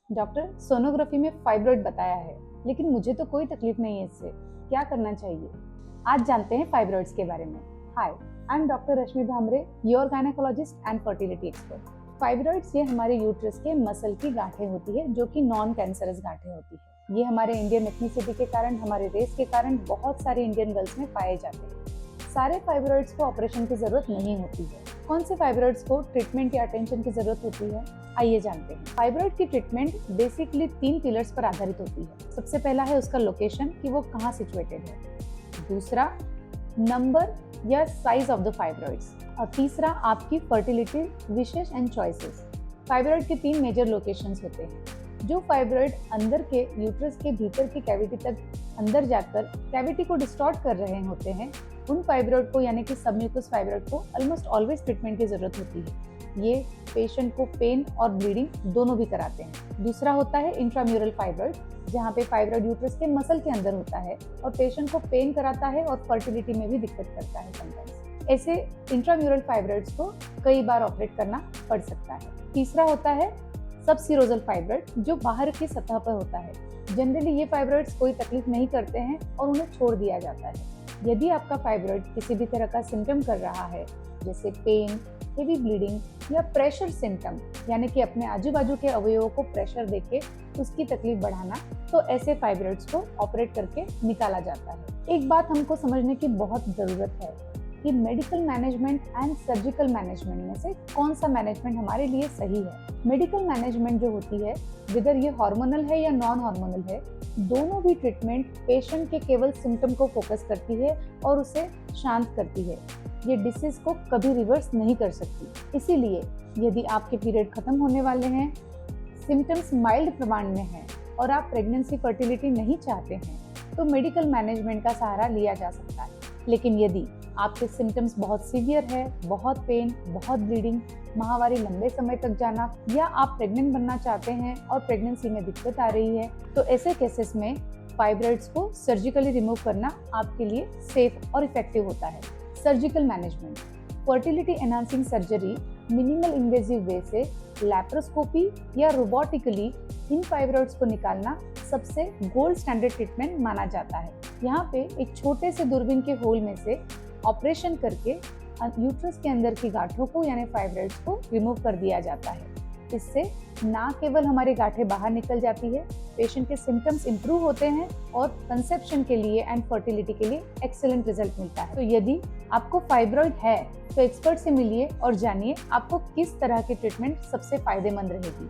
Doctor, sonography में fibroid बताया है, लेकिन मुझे तो कोई तकलीफ नहीं है इससे। क्या करना चाहिए? आज जानते हैं फाइब्रॉइड्स के बारे में। Hi, I am doctor Rashmi Bhamre, your gynaecologist and fertility expert. Fibroids ये हमारे यूट्रस के मसल की गांठें होती है, जो कि नॉन कैंसरस गांठें होती है। ये हमारे इंडियन एथनिसिटी के कारण, हमारे रेस के कारण बहुत सारे इंडियन गर्ल्स में पाए जाते हैं। सारे फाइब्रॉइड्स को ऑपरेशन की जरूरत नहीं होती है। कौन से फाइब्रॉइड्स को ट्रीटमेंट या अटेंशन की जरूरत होती है, आइए जानते हैं। फाइब्रॉइड की ट्रीटमेंट बेसिकली 3 पिलर्स पर आधारित होती है। सबसे पहला है उसका लोकेशन, कि वो कहाँ सिचुएटेड है। दूसरा, नंबर या साइज ऑफ द फाइब्रॉइड्स। और तीसरा, आपकी fertility wishes and choices. Fibroid के 3 मेजर लोकेशंस होते हैं। जो फाइब्रॉइड अंदर के यूट्रस के भीतर की कैविटी तक अंदर जाकर कैविटी को डिस्टॉर्ट कर रहे होते हैं, उन फाइब्रॉइड को यानी कि सबम्यूकस फाइब्रॉइड को ऑलमोस्ट ऑलवेज ट्रीटमेंट की जरूरत होती है। ये पेशेंट को पेन और ब्लीडिंग दोनों भी कराते हैं। दूसरा होता है इंट्राम्यूरल फाइब्रॉइड, जहाँ पे फाइब्रॉइड यूट्रस के मसल के अंदर होता है और पेशेंट को पेन कराता है और फर्टिलिटी में भी दिक्कत करता है समटाइम्स। ऐसे इंट्राम्यूरल फाइब्रॉइड्स को कई बार ऑपरेट करना पड़ सकता है। तीसरा होता है सबसीरोजल फाइब्रॉइड, जो बाहर की सतह पर होता है। जनरली ये फाइब्रॉइड्स कोई तकलीफ नहीं करते हैं और उन्हें छोड़ दिया जाता है। यदि आपका फाइब्रॉइड किसी भी तरह का सिम्टम कर रहा है, जैसे पेन, हेवी ब्लीडिंग या प्रेशर सिम्टम, यानी कि अपने आजू बाजू के अवयवों को प्रेशर देके उसकी तकलीफ बढ़ाना, तो ऐसे फाइब्रॉइड्स को ऑपरेट करके निकाला जाता है। एक बात हमको समझने की बहुत ज़रूरत है कि medical management and surgical management में से कौन सा मैनेजमेंट हमारे लिए सही है। मेडिकल मैनेजमेंट जो होती है, विदर ये हार्मोनल है या नॉन हार्मोनल है, दोनों भी ट्रीटमेंट पेशेंट के केवल सिम्टम को फोकस करती है और उसे शांत करती है। ये डिसीज को कभी रिवर्स नहीं कर सकती। इसीलिए यदि आपके पीरियड खत्म होने वाले हैं, सिम्टम्स माइल्ड प्रमाण में हैं और आप प्रेगनेंसी फर्टिलिटी नहीं चाहते हैं, तो मेडिकल मैनेजमेंट का सहारा लिया जा सकता है। लेकिन यदि आपके सिम्टम्स बहुत सीवियर है, बहुत पेन, बहुत ब्लीडिंग, माहवारी लंबे समय तक जाना, या आप प्रेग्नेंट बनना चाहते हैं और प्रेगनेंसी में दिक्कत आ रही है, तो ऐसे केसेस में फाइब्रॉइड्स को सर्जिकली रिमूव करना आपके लिए सेफ और इफेक्टिव होता है। Surgical management, fertility enhancing surgery minimal invasive way से लैप्रोस्कोपी या रोबोटिकली इन फाइब्रॉइड्स को निकालना सबसे गोल्ड स्टैंडर्ड ट्रीटमेंट माना जाता है। यहाँ पे एक छोटे से दूरबीन के होल में से ऑपरेशन करके यूट्रस के अंदर की गांठों को यानी फाइब्रॉइड्स को रिमूव कर दिया जाता है। इससे ना केवल हमारी गांठें बाहर निकल जाती है, पेशेंट के सिम्टम्स इंप्रूव होते हैं और कंसेप्शन के लिए एंड फर्टिलिटी के लिए एक्सीलेंट रिजल्ट मिलता है। तो यदि आपको फाइब्रॉइड है तो एक्सपर्ट से मिलिए और जानिए आपको किस तरह की ट्रीटमेंट सबसे फायदेमंद रहेगी।